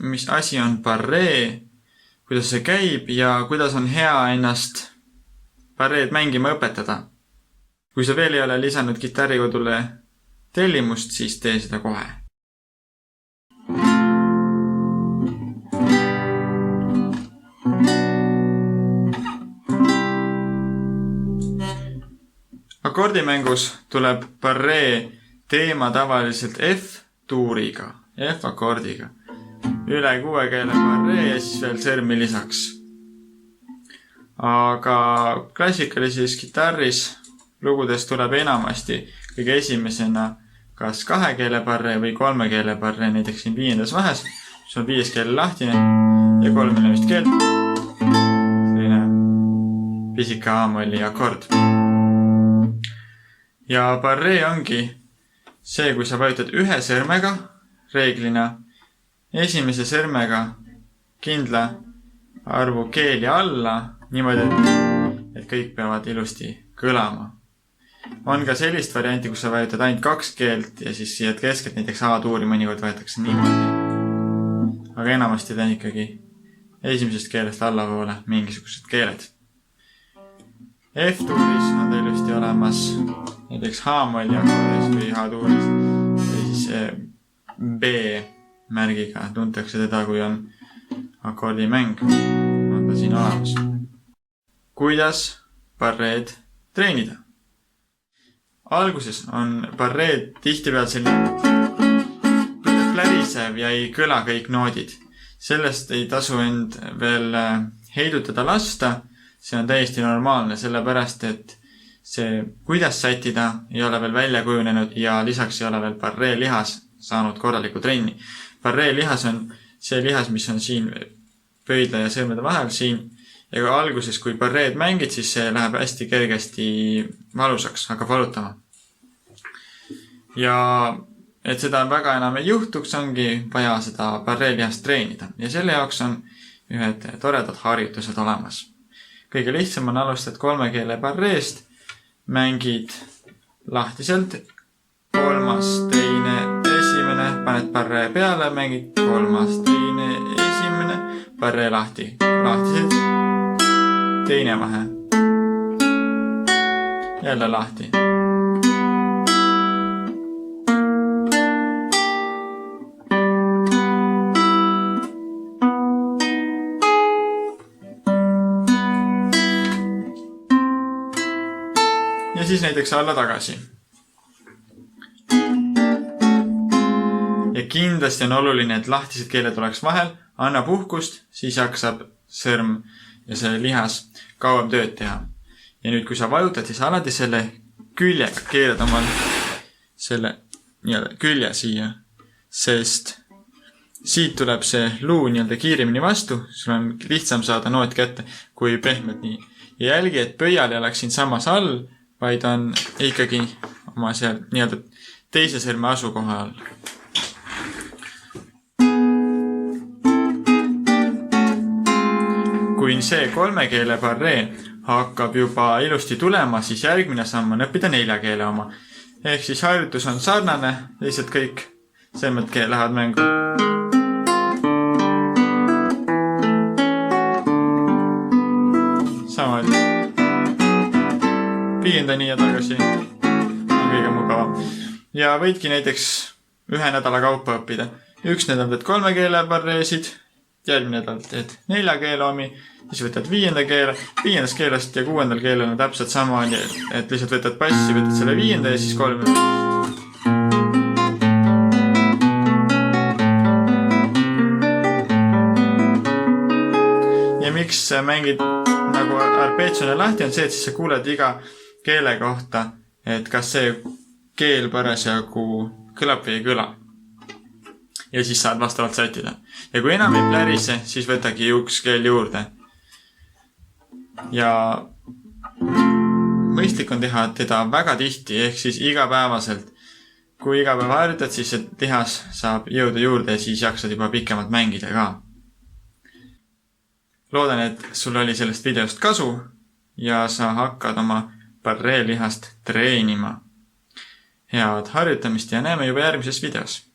mis asi on barree, kuidas see käib ja kuidas on hea ennast barreed mängima õpetada. Kui sa veel ei ole lisanud Kitarrikodule tellimust, siis tee seda kohe. Akordimängus tuleb barree teema tavaliselt F-tuuriga, F-akordiga. Üle 6 keele barree ja siis veel sõrmi lisaks. Aga klassikalises kitarris lugudes tuleb enamasti kõige esimesena kas 2 keele barree või 3 keele barree, näiteks siin 5. vahes, mis on 5 keele lahtine ja 3 ülemist keelt. Selline pisika A-molli akord. Ja barree ongi see, kui sa vajutad ühe sõrmega, reeglina esimese sõrmega kindla arvu keeli alla, niimoodi, et kõik peavad ilusti kõlama. On ka sellist varianti, kus sa vajutad ainult 2 keelt ja siis siia keskelt näiteks A-tuuri mõnikord vajatakse niimoodi. Aga enamasti ta on ikkagi esimesest keelest allapoole mingisugused keeled. F-tuuris on ta ilusti olemas näiteks H-molli akordis või H-tuuris või siis B-märgiga. Tuntakse teda, kui on akordimäng. On ta siin olemas. Kuidas barreed treenida? Alguses on barreed tihtipeal selline plärisev ja ei kõla kõik noodid. Sellest ei tasu end veel heidutada lasta. See on täiesti normaalne, sellepärast, et see, kuidas sättida, ei ole veel välja kujunenud ja lisaks ei ole veel barree lihas saanud korralikku trenni. Barree lihas on see lihas, mis on siin pöidla ja sõrmede vahel siin. Ja kui alguses, kui barreed mängid, siis see läheb hästi kergesti valusaks, hakkab valutama. Ja et seda väga enam ei juhtuks, ongi vaja seda barree lihast treenida. Ja selle jaoks on ühed toredad harjutused olemas. Kõige lihtsam on alustad 3 keele barreest, mängid lahtiselt, 3., 2., 1., paned barree peale, mängid 3., 2., 1., barree lahti, lahtiselt, 2. vahe, jälle lahti. Ja siis näiteks alla tagasi. Ja kindlasti on oluline, et lahtised keeled oleks vahel, anna puhkust, siis jaksab sõrm ja see lihas kauem tööd teha. Ja nüüd, kui sa vajutad, siis alati selle küljega keeled omal selle külje siia, sest siit tuleb see luu kiiremini vastu, sul on lihtsam saada noot kätte kui pehmed nii. Ja jälgi, et pöial ei oleks siin samas all, vaid on ikkagi oma seal teise sõrme asukoha all. Kui see 3 keele barree hakkab juba ilusti tulema, siis järgmine samm on õppida 4 keele oma. Ehk siis harjutus on sarnane, lihtsalt kõik sõrmed lähevad mängu. Samamoodi. 5. nii ja tagasi on kõige mugavam. Ja võidki näiteks 1 nädala kaupa õppida. 1 nädal teed 3 keele barreesid, järgmine nädal teed 4 keele omi, siis võtad 5. keele, 5. keelest ja 6. keelel on täpselt sama, et lihtsalt võtad passi, võtad selle 5. ja siis 3. Ja miks mängid nagu arpeggione lahti on see, et siis sa kuuled iga keele kohta, et kas see keel parasjagu kõlab või ei kõla. Ja siis saad vastavalt sättida. Ja kui enam ei plärise, siis võtagi üks keel juurde. Ja mõistlik on teha teda väga tihti, ehk siis igapäevaselt. Kui iga päev harjutad, siis see lihas saab jõuda juurde ja siis jaksad juba pikemalt mängida ka. Loodan, et sul oli sellest videost kasu ja sa hakkad oma barree lihast treenima. Head harjutamist ja näeme juba järgmises videos.